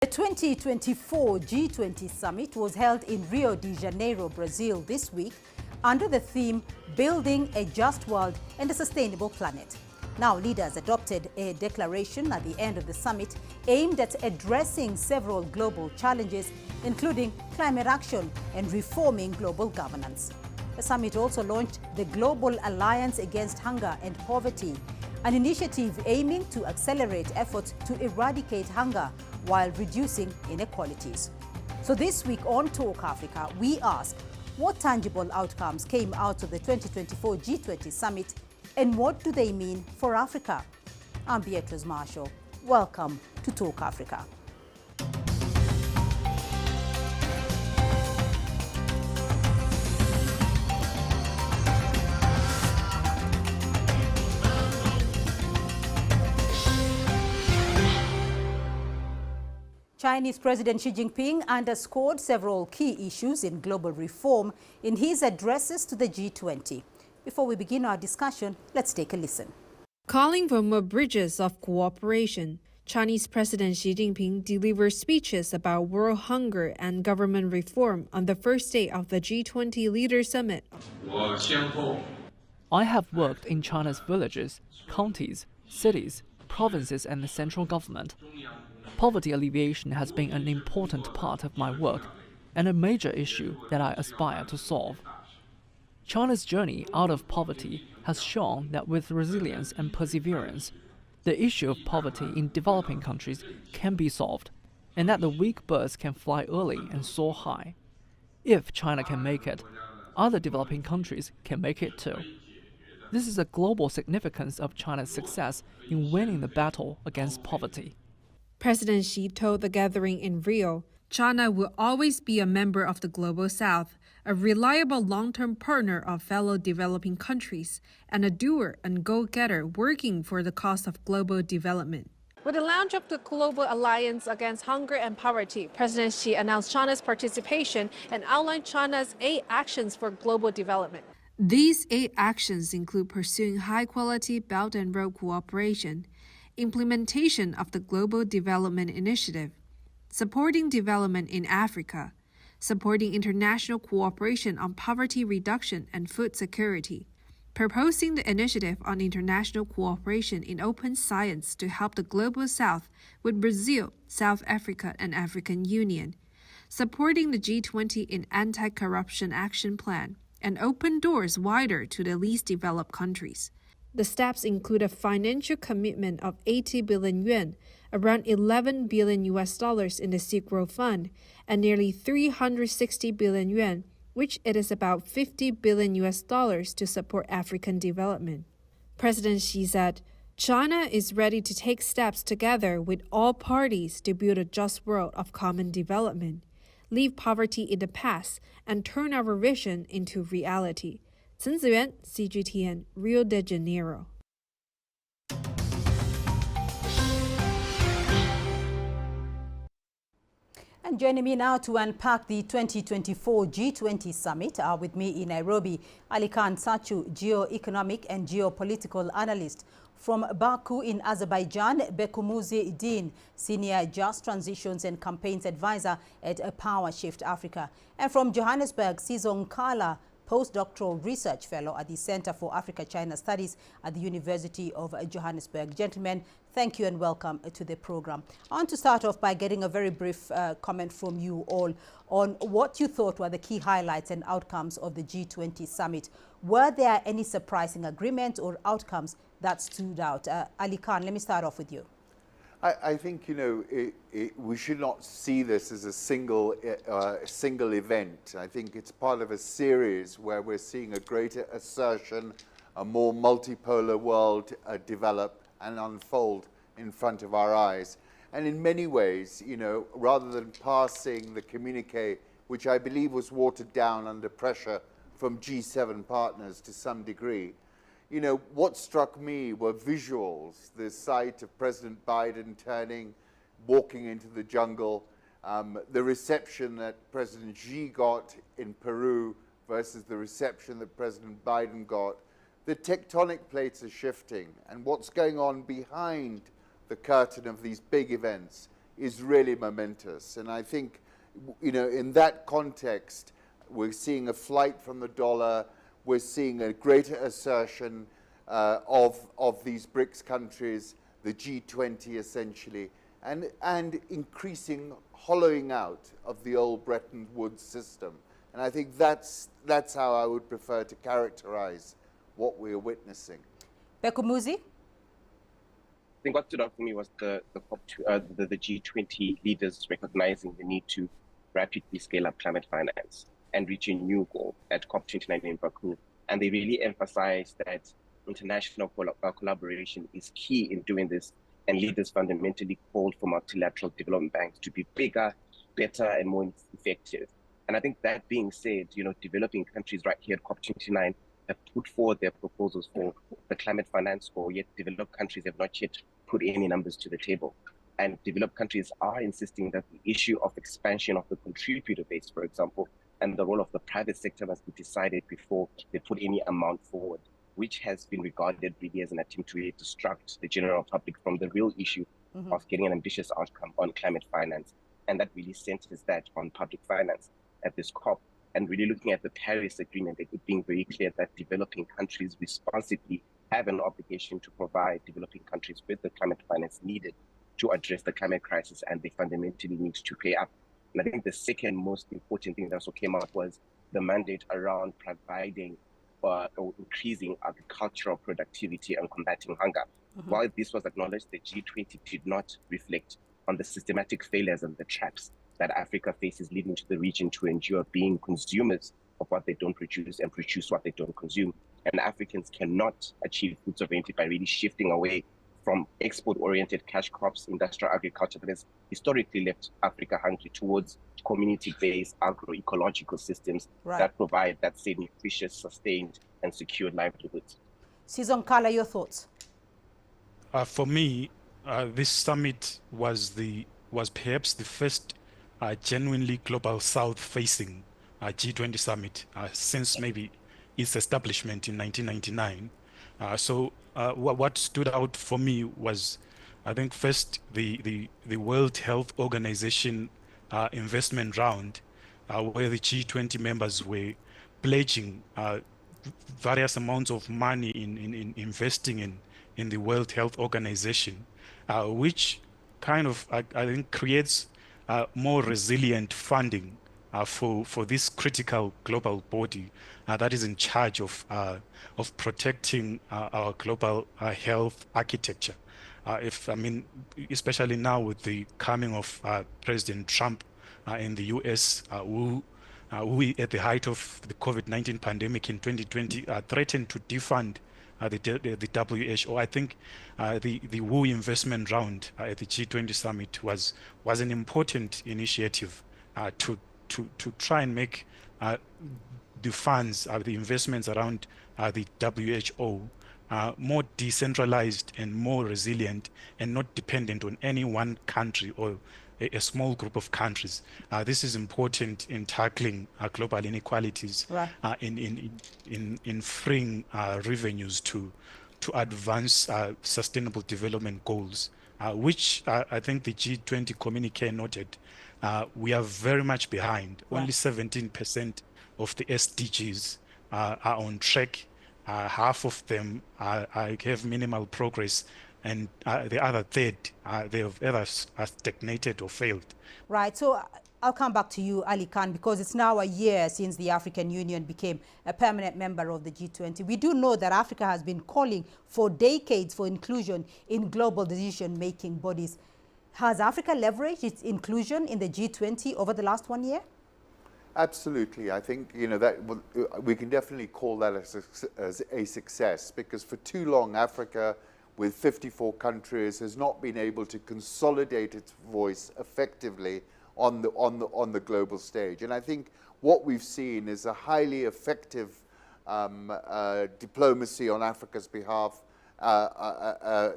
The 2024 G20 Summit was held in Rio de Janeiro, Brazil this week under the theme Building a Just World and a Sustainable Planet. Now, leaders adopted a declaration at the end of the summit aimed at addressing several global challenges, including climate action and reforming global governance. The summit also launched the Global Alliance Against Hunger and Poverty, an initiative aiming to accelerate efforts to eradicate hunger while reducing inequalities. So this week on Talk Africa, we ask what tangible outcomes came out of the 2024 G20 Summit and what do they mean for Africa? I'm Beatrice Marshall. Welcome to Talk Africa. Chinese President Xi Jinping underscored several key issues in global reform in his addresses to the G20. Before we begin our discussion, let's take a listen. Calling for more bridges of cooperation, Chinese President Xi Jinping delivered speeches about world hunger and government reform on the first day of the G20 Leaders Summit. I have worked in China's villages, counties, cities, provinces and the central government. Poverty alleviation has been an important part of my work and a major issue that I aspire to solve. China's journey out of poverty has shown that with resilience and perseverance, the issue of poverty in developing countries can be solved, and that the weak birds can fly early and soar high. If China can make it, other developing countries can make it too. This is the global significance of China's success in winning the battle against poverty. President Xi told the gathering in Rio, China will always be a member of the Global South, a reliable long-term partner of fellow developing countries, and a doer and go-getter working for the cause of global development. With the launch of the Global Alliance Against Hunger and Poverty, President Xi announced China's participation and outlined China's 8 actions for global development. These 8 actions include pursuing high-quality Belt and Road cooperation, implementation of the Global Development Initiative, supporting development in Africa, supporting international cooperation on poverty reduction and food security, proposing the initiative on international cooperation in open science to help the Global South with Brazil, South Africa, and African Union, supporting the G20 in anti-corruption action plan, and open doors wider to the least developed countries. The steps include a financial commitment of 80 billion yuan, around $11 billion in the Silk Road Fund, and nearly 360 billion yuan, which it is about $50 billion to support African development. President Xi said, China is ready to take steps together with all parties to build a just world of common development, leave poverty in the past, and turn our vision into reality. Chen Ziyuan, CGTN, Rio de Janeiro. And joining me now to unpack the 2024 G20 Summit are with me in Nairobi, Ali Khan Sachu, geoeconomic and geopolitical analyst. From Baku in Azerbaijan, Bekumuzi Din, Senior Just Transitions and Campaigns Advisor at Power Shift Africa. And from Johannesburg, Sizong Kala, Postdoctoral Research Fellow at the Center for Africa-China Studies at the University of Johannesburg. Gentlemen, thank you and welcome to the program. I want to start off by getting a very brief comment from you all on what you thought were the key highlights and outcomes of the G20 Summit. Were there any surprising agreements or outcomes that stood out? Ali Khan, let me start off with you. I think, we should not see this as a single event. I think it's part of a series where we're seeing a greater assertion, a more multipolar world develop and unfold in front of our eyes. And in many ways, rather than passing the communique, which I believe was watered down under pressure from G7 partners to some degree, what struck me were visuals, the sight of President Biden walking into the jungle, the reception that President Xi got in Peru versus the reception that President Biden got. The tectonic plates are shifting, and what's going on behind the curtain of these big events is really momentous. And I think, in that context, we're seeing a flight from the dollar. We're seeing a greater assertion of these BRICS countries, the G20 essentially, and increasing hollowing out of the old Bretton Woods system. And I think that's how I would prefer to characterize what we're witnessing. Bekumuzi? I think what stood out for me was the G20 leaders recognizing the need to rapidly scale up climate finance and reach a new goal at COP29 in Baku. And they really emphasized that international collaboration is key in doing this. And leaders fundamentally called for multilateral development banks to be bigger, better, and more effective. And I think that being said, developing countries right here at COP29 have put forward their proposals for the climate finance goal, yet developed countries have not yet put any numbers to the table. And developed countries are insisting that the issue of expansion of the contributor base, for example, and the role of the private sector must be decided before they put any amount forward, which has been regarded really as an attempt to really distract the general public from the real issue of getting an ambitious outcome on climate finance. And that really centers that on public finance at this COP. And really looking at the Paris Agreement, it being very clear that developing countries responsibly have an obligation to provide developing countries with the climate finance needed to address the climate crisis, and they fundamentally need to pay up. And I think the second most important thing that also came out was the mandate around providing or increasing agricultural productivity and combating hunger. While this was acknowledged, the G20 did not reflect on the systematic failures and the traps that Africa faces, leading to the region to endure being consumers of what they don't produce and produce what they don't consume. And Africans cannot achieve food sovereignty by really shifting away from export-oriented cash crops, industrial agriculture that has historically left Africa hungry, towards community-based agroecological systems that provide that same nutritious, sustained, and secured livelihoods. Season Kala, your thoughts? For me, this summit was perhaps the first genuinely global South-facing G20 summit since maybe its establishment in 1999. So what stood out for me was, I think, first the World Health Organization investment round, where the G20 members were pledging various amounts of money in investing in the World Health Organization, which kind of, I think, creates more resilient funding for this critical global body that is in charge of protecting our global health architecture. Especially now with the coming of President Trump in the US, who at the height of the COVID-19 pandemic in 2020 threatened to defund the WHO. I think the WU investment round at the G20 summit was an important initiative to try and make the funds, the investments around the WHO more decentralized and more resilient, and not dependent on any one country or a small group of countries. This is important in tackling global inequalities, in freeing revenues to advance sustainable development goals, which I think the G20 communique noted. We are very much behind. Only 17% of the SDGs are on track. Half of them have minimal progress, and the other third, they have either stagnated or failed. Right. So I'll come back to you, Ali Khan, because it's now a year since the African Union became a permanent member of the G20. We do know that Africa has been calling for decades for inclusion in global decision-making bodies. Has Africa leveraged its inclusion in the G20 over the last 1 year? Absolutely. I think that we can definitely call that as a success, because for too long Africa, with 54 countries, has not been able to consolidate its voice effectively on the global stage. And I think what we've seen is a highly effective diplomacy on Africa's behalf and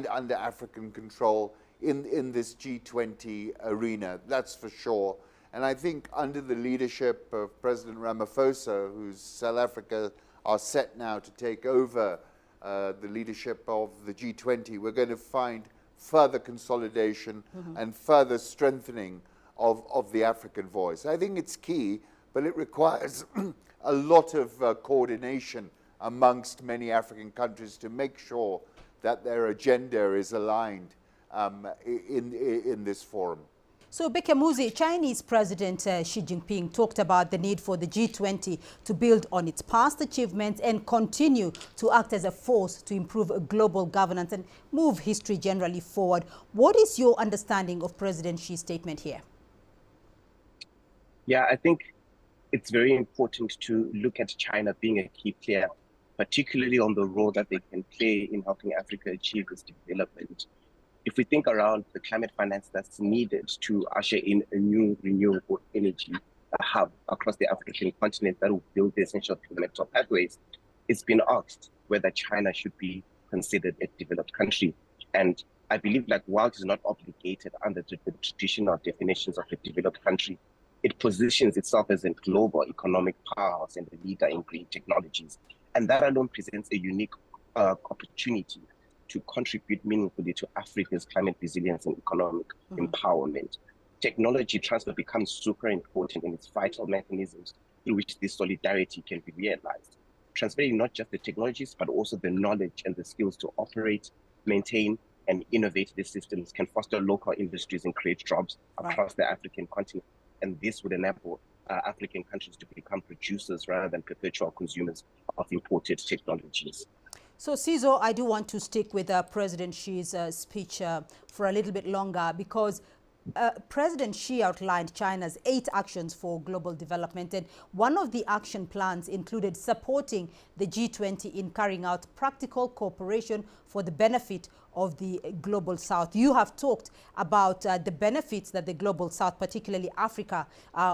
under African control in this G20 arena. That's for sure. And I think under the leadership of President Ramaphosa, who's South Africa are set now to take over the leadership of the G20, we're going to find further consolidation and further strengthening of the African voice. I think it's key, but it requires a lot of coordination amongst many African countries to make sure that their agenda is aligned in this forum. So, Bekemuzi, Chinese President Xi Jinping talked about the need for the G20 to build on its past achievements and continue to act as a force to improve global governance and move history generally forward. What is your understanding of President Xi's statement here? Yeah, I think it's very important to look at China being a key player, particularly on the role that they can play in helping Africa achieve its development. If we think around the climate finance that's needed to usher in a new renewable energy hub across the African continent that will build the essential developmental pathways, it's been asked whether China should be considered a developed country. And I believe that while it is not obligated under the traditional definitions of a developed country, it positions itself as a global economic powerhouse and a leader in green technologies. And that alone presents a unique opportunity to contribute meaningfully to Africa's climate resilience and economic empowerment. Technology transfer becomes super important in its vital mechanisms through which this solidarity can be realized. Transferring not just the technologies, but also the knowledge and the skills to operate, maintain, and innovate these systems can foster local industries and create jobs across the African continent. And this would enable African countries to become producers rather than perpetual consumers of imported technologies. So, Sizo, I do want to stick with President Xi's speech for a little bit longer, because President Xi outlined China's 8 actions for global development, and one of the action plans included supporting the G20 in carrying out practical cooperation for the benefit of the Global South. You have talked about the benefits that the Global South, particularly Africa,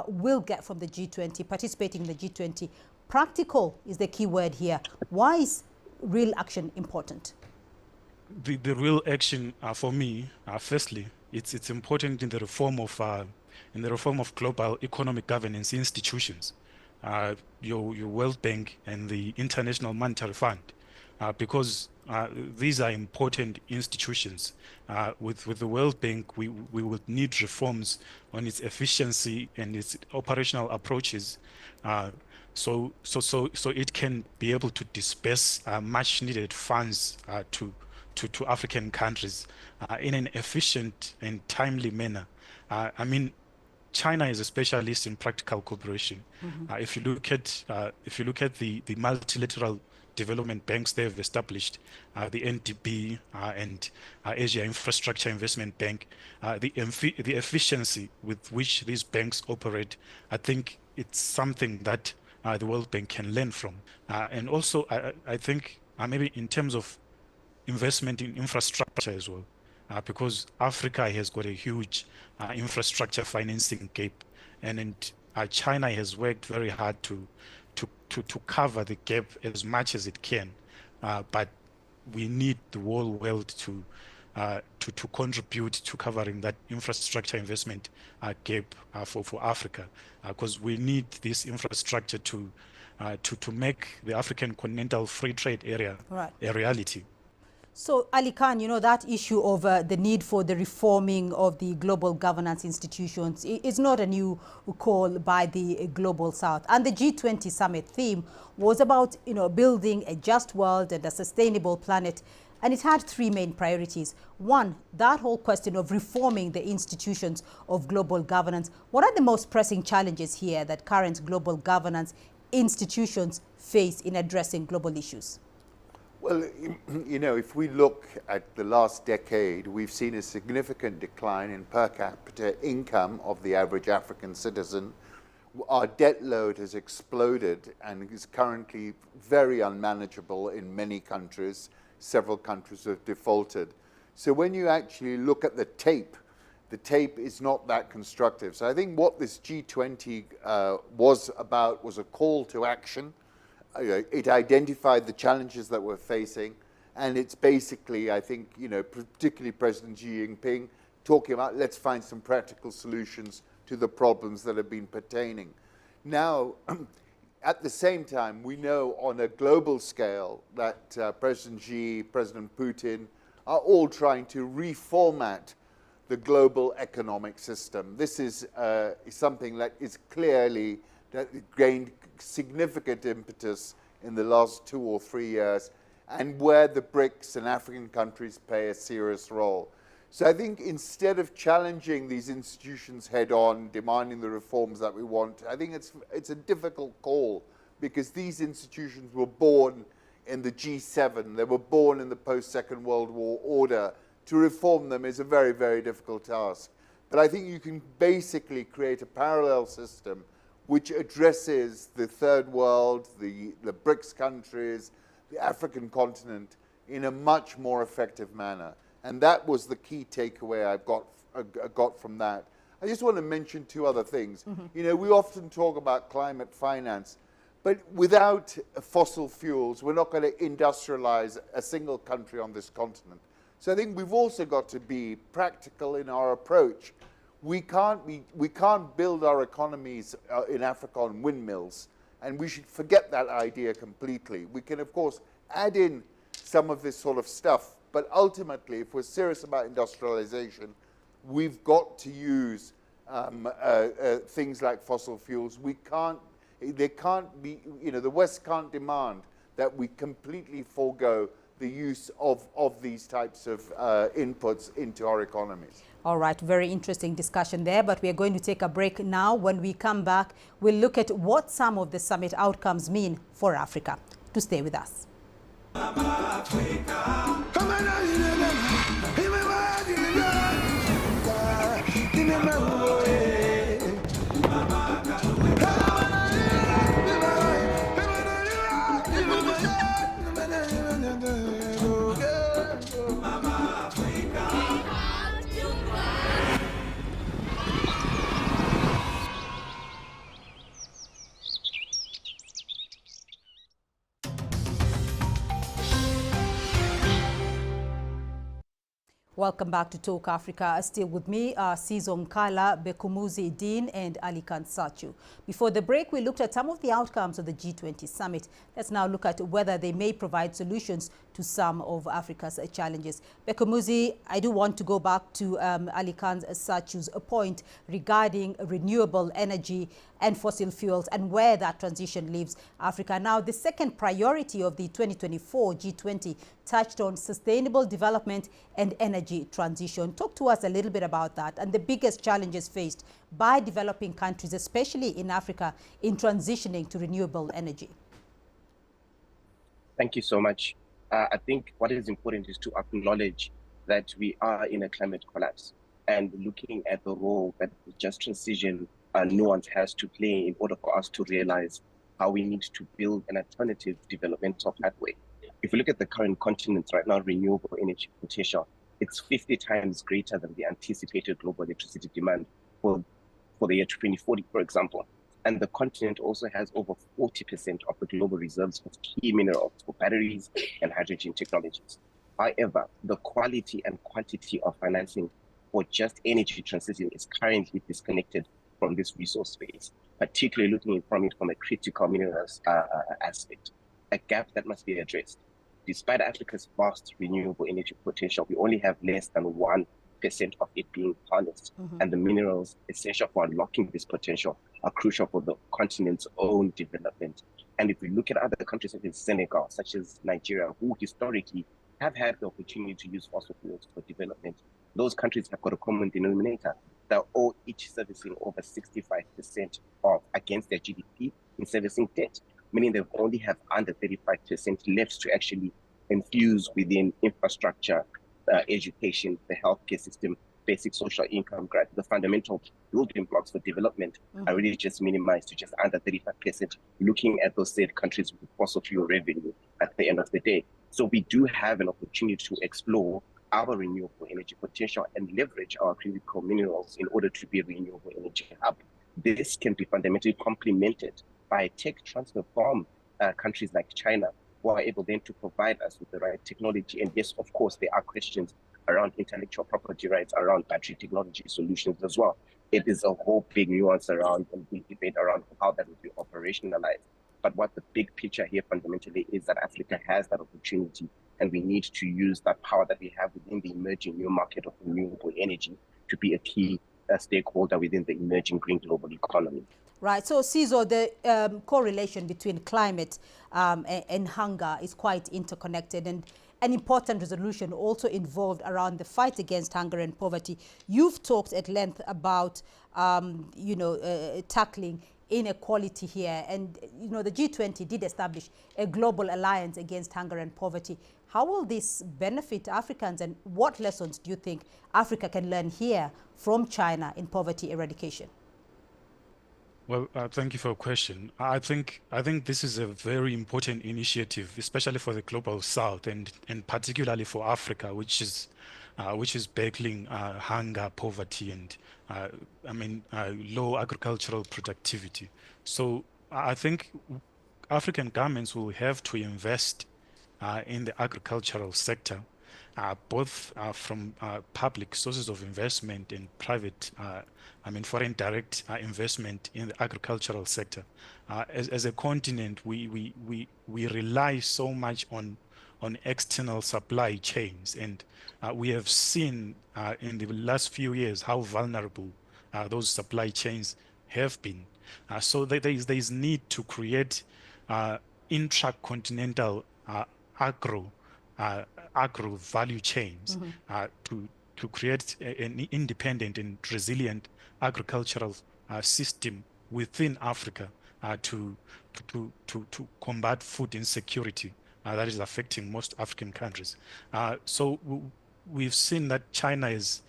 will get from the G20, participating in the G20. Practical is the key word here. Why is real action important? The real action for me, firstly, it's important in the reform of global economic governance institutions, your World Bank and the International Monetary Fund, because these are important institutions. With the World Bank, we would need reforms on its efficiency and its operational approaches, so it can be able to disperse much needed funds to African countries in an efficient and timely manner. I mean, China is a specialist in practical cooperation. If you look at the multilateral development banks they've established, the NDB and Asia Infrastructure Investment Bank, the efficiency with which these banks operate, I think it's something that the World Bank can learn from. And also, I think maybe in terms of investment in infrastructure as well, because Africa has got a huge infrastructure financing gap, and China has worked very hard to cover the gap as much as it can, but we need the whole world to contribute to covering that infrastructure investment gap for Africa, because we need this infrastructure to make the African continental free trade area a reality. So, Ali Khan, you know, that issue of the need for the reforming of the global governance institutions is not a new call by the Global South. And the G20 Summit theme was about, you know, building a just world and a sustainable planet. And it had 3 main priorities. One, that whole question of reforming the institutions of global governance. What are the most pressing challenges here that current global governance institutions face in addressing global issues? Well, you know, if we look at the last decade, we've seen a significant decline in per capita income of the average African citizen. Our debt load has exploded and is currently very unmanageable in many countries. Several countries have defaulted. So when you actually look at the tape is not that constructive. So I think what this G20 was about was a call to action. It identified the challenges that we're facing, and it's basically, I think, you know, particularly President Xi Jinping talking about let's find some practical solutions to the problems that have been pertaining. Now, at the same time, we know on a global scale that President Xi, President Putin are all trying to reformat the global economic system. This is something that is clearly that gained significant impetus in the last 2 or 3 years, and where the BRICS and African countries play a serious role. So I think instead of challenging these institutions head on, demanding the reforms that we want, I think it's a difficult call, because these institutions were born in the G7, they were born in the post-Second World War order. To reform them is a very, very difficult task. But I think you can basically create a parallel system which addresses the third world, the BRICS countries, the African continent in a much more effective manner. And that was the key takeaway I got from that. I just want to mention 2 other things. You know, we often talk about climate finance, but without fossil fuels, we're not going to industrialize a single country on this continent. So I think we've also got to be practical in our approach. We can't build our economies in Africa on windmills, and we should forget that idea completely. We can, of course, add in some of this sort of stuff, but ultimately, if we're serious about industrialization, we've got to use things like fossil fuels. They can't be, you know, the West can't demand that we completely forego the use of these types of inputs into our economies. All right, very interesting discussion there, but we are going to take a break now. When we come back, we'll look at what some of the summit outcomes mean for Africa. To stay with us. Welcome back to Talk Africa. Still with me are Sizon Kala, Bekumuzi Dean and Ali Khan Sachu. Before the break, we looked at some of the outcomes of the G20 Summit. Let's now look at whether they may provide solutions to some of Africa's challenges. Bekumuzi, I do want to go back to Ali Khan Sachu's point regarding renewable energy and fossil fuels and where that transition leaves Africa. Now, the second priority of the 2024 G20 touched on sustainable development and energy transition. Talk to us a little bit about that and the biggest challenges faced by developing countries, especially in Africa, in transitioning to renewable energy. Thank you so much. I think what is important is to acknowledge that we are in a climate collapse, and looking at the role that the just transition nuance has to play in order for us to realize how we need to build an alternative developmental pathway. If we look at the current continent right now, renewable energy potential, it's 50 times greater than the anticipated global electricity demand for the year 2040, for example. And the continent also has over 40% of the global reserves of key minerals for batteries and hydrogen technologies. However, the quality and quantity of financing for just energy transition is currently disconnected from this resource space, particularly looking from it from a critical minerals aspect, a gap that must be addressed. Despite Africa's vast renewable energy potential, we only have less than 1% of it being harnessed. And the minerals essential for unlocking this potential are crucial for the continent's own development. And if we look at other countries such as Senegal, such as Nigeria, who historically have had the opportunity to use fossil fuels for development, those countries have got a common denominator. They're all each servicing over 65% of against their GDP in servicing debt, meaning they only have under 35% left to actually infuse within infrastructure, education, the healthcare system, basic social income grant. The fundamental building blocks for development are really just minimized to just under 35%, looking at those said countries with fossil fuel revenue at the end of the day. So we do have an opportunity to explore our renewable energy potential and leverage our critical minerals in order to be a renewable energy hub. This can be fundamentally complemented by tech transfer from countries like China, who are able then to provide us with the right technology. And yes, of course, there are questions around intellectual property rights, around battery technology solutions as well. It is a whole big nuance around and big debate around how that will be operationalized. But what the big picture here fundamentally is that Africa has that opportunity and we need to use that power that we have within the emerging new market of renewable energy to be a key stakeholder within the emerging green global economy. Right. So, Cizo, the correlation between climate and hunger is quite interconnected, and an important resolution also involved around the fight against hunger and poverty. You've talked at length about, tackling inequality here, and the G20 did establish a global alliance against hunger and poverty. How will this benefit Africans, and what lessons do you think Africa can learn here from China in poverty eradication? Well, thank you for your question. I think this is a very important initiative, especially for the global south and particularly for Africa, which is battling hunger, poverty, and low agricultural productivity. So I think African governments will have to invest in the agricultural sector, both from public sources of investment and private, foreign direct investment in the agricultural sector. As a continent, we rely so much on external supply chains, and we have seen in the last few years how vulnerable those supply chains have been. So there is need to create intracontinental agro value chains to create an independent and resilient agricultural system within Africa to combat food insecurity that is affecting most African countries. So we've seen that China has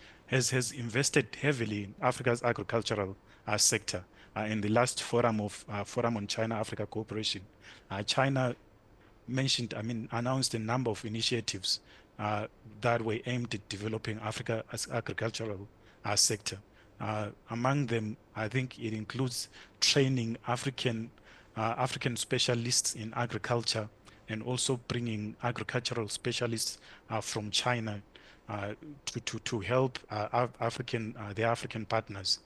invested heavily in Africa's agricultural sector. In the last forum on China-Africa cooperation, China announced a number of initiatives that were aimed at developing Africa's agricultural sector. Among them, I think it includes training African specialists in agriculture, and also bringing agricultural specialists from China to help their African partners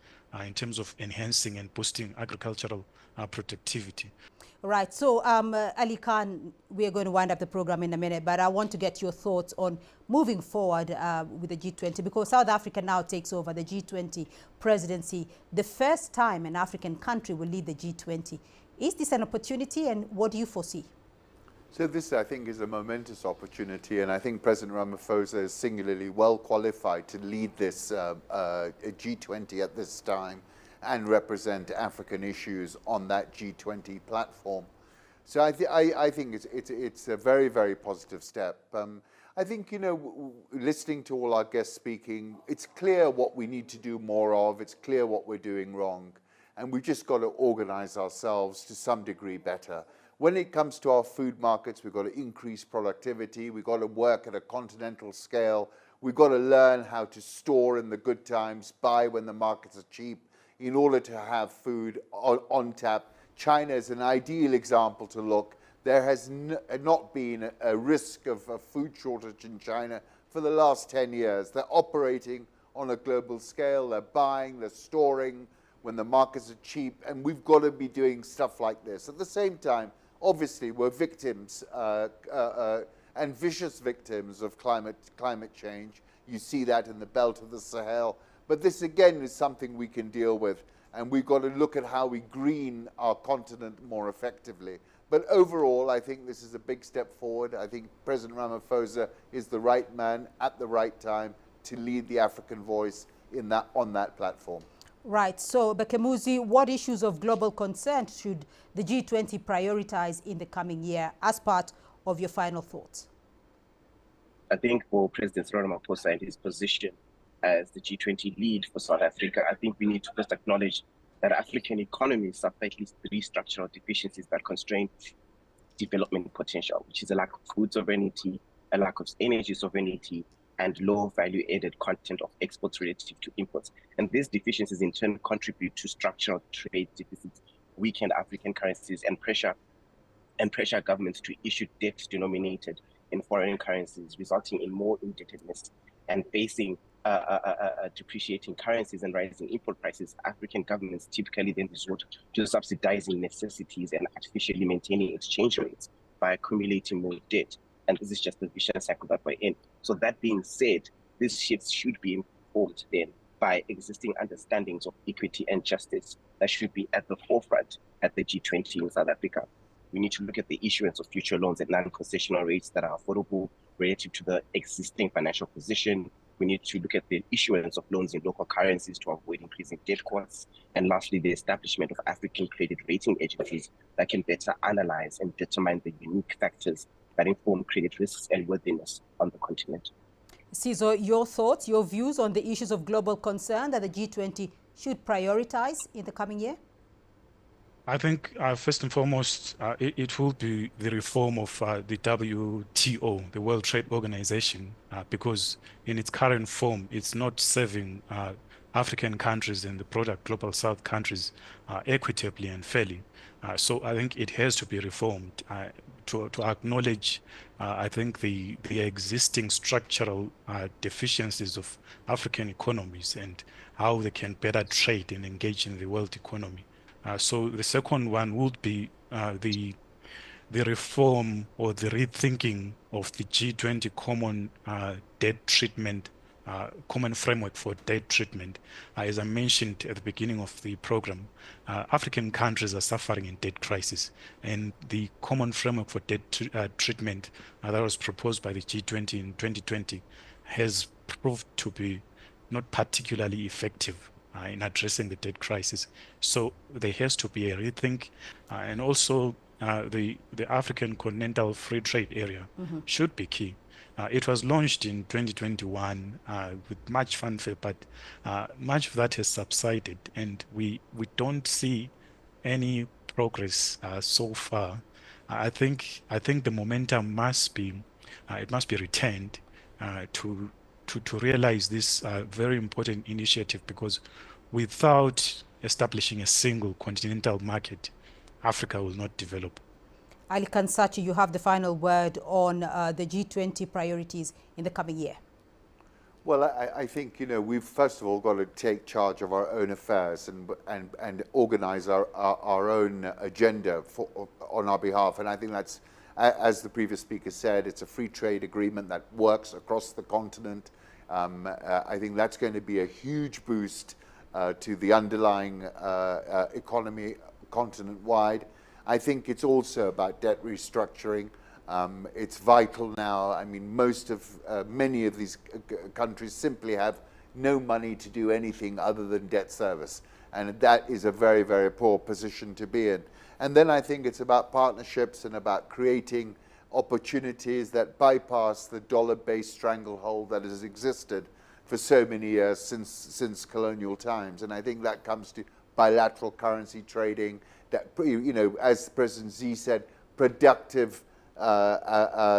in terms of enhancing and boosting agricultural productivity. Right. So, Ali Khan, we are going to wind up the program in a minute, but I want to get your thoughts on moving forward with the G20, because South Africa now takes over the G20 presidency, the first time an African country will lead the G20. Is this an opportunity, and what do you foresee? So this, I think, is a momentous opportunity, and I think President Ramaphosa is singularly well qualified to lead this G20 at this time and represent African issues on that G20 platform. So I think it's a very, very positive step. I think, listening to all our guests speaking, it's clear what we need to do more of, it's clear what we're doing wrong, and we've just got to organize ourselves to some degree better. When it comes to our food markets, we've got to increase productivity, we've got to work at a continental scale, we've got to learn how to store in the good times, buy when the markets are cheap, in order to have food on tap. China is an ideal example to look. There has not been a risk of a food shortage in China for the last 10 years. They're operating on a global scale. They're buying, they're storing when the markets are cheap, and we've got to be doing stuff like this. At the same time, obviously, we're victims and vicious victims of climate change. You see that in the belt of the Sahel. But this, again, is something we can deal with, and we've got to look at how we green our continent more effectively. But overall, I think this is a big step forward. I think President Ramaphosa is the right man at the right time to lead the African voice on that platform. Right. So, Bekemuzi, what issues of global concern should the G20 prioritize in the coming year as part of your final thoughts? I think for President Ramaphosa and his position as the G20 lead for South Africa, I think we need to first acknowledge that African economies suffer at least 3 structural deficiencies that constrain development potential, which is a lack of food sovereignty, a lack of energy sovereignty, and low value-added content of exports relative to imports. And these deficiencies in turn contribute to structural trade deficits, weaken African currencies, and pressure governments to issue debt denominated in foreign currencies, resulting in more indebtedness and facing depreciating currencies and rising import prices. African governments typically then resort to subsidizing necessities and artificially maintaining exchange rates by accumulating more debt. And this is just the vicious cycle that we're in. So that being said, these shifts should be informed then by existing understandings of equity and justice that should be at the forefront at the G20 in South Africa. We need to look at the issuance of future loans at non-concessional rates that are affordable relative to the existing financial position. We need to look at the issuance of loans in local currencies to avoid increasing debt costs. And lastly, the establishment of African credit rating agencies that can better analyze and determine the unique factors that inform credit risks and worthiness on the continent. Cizo, your thoughts, your views on the issues of global concern that the G20 should prioritize in the coming year? I think first and foremost, it will be the reform of the WTO, the World Trade Organization, because in its current form, it's not serving African countries and the broader global South countries equitably and fairly. So I think it has to be reformed to acknowledge, I think, the existing structural deficiencies of African economies and how they can better trade and engage in the world economy. So the second one would be the reform or the rethinking of the G20 common debt treatment, common framework for debt treatment. As I mentioned at the beginning of the program, African countries are suffering in debt crisis, and the common framework for debt treatment that was proposed by the G20 in 2020 has proved to be not particularly effective in addressing the debt crisis. So there has to be a rethink, and also the African Continental Free Trade Area should be key. It was launched in 2021 with much fanfare, but much of that has subsided, and we don't see any progress so far. I think the momentum must be retained to realize this very important initiative, because without establishing a single continental market, Africa will not develop. Ali Kansachi, you have the final word on the G20 priorities in the coming year. Well, I think, we've first of all got to take charge of our own affairs and organize our own agenda on our behalf. And I think that's, as the previous speaker said, it's a free trade agreement that works across the continent. I think that's going to be a huge boost to the underlying economy continent-wide. I think it's also about debt restructuring. It's vital now. I mean, many of these countries simply have no money to do anything other than debt service. And that is a very, very poor position to be in. And then I think it's about partnerships and about creating opportunities that bypass the dollar-based stranglehold that has existed for so many years since colonial times. And I think that comes to bilateral currency trading, that, as President Xi said, productive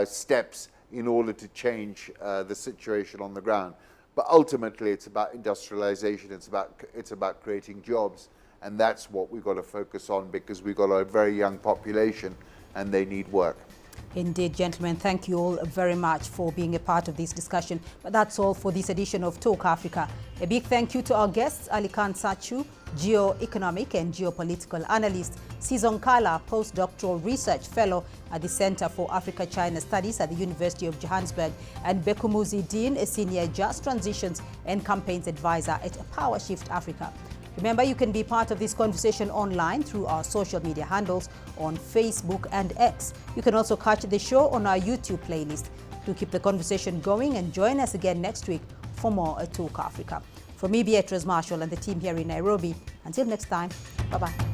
steps in order to change the situation on the ground. But ultimately, it's about industrialization. It's about creating jobs, and that's what we've got to focus on, because we've got a very young population, and they need work. Indeed, gentlemen, thank you all very much for being a part of this discussion. But that's all for this edition of Talk Africa. A big thank you to our guests, Ali Kansachi, geoeconomic and geopolitical analyst, Cizo Nkala, postdoctoral research fellow at the Center for Africa-China Studies at the University of Johannesburg, and Bekumuzi Dean, a senior just transitions and campaigns advisor at PowerShift Africa. Remember, you can be part of this conversation online through our social media handles on Facebook and X. You can also catch the show on our YouTube playlist. To keep the conversation going, and join us again next week for more Talk Africa. From me, Beatrice Marshall, and the team here in Nairobi, until next time, bye-bye.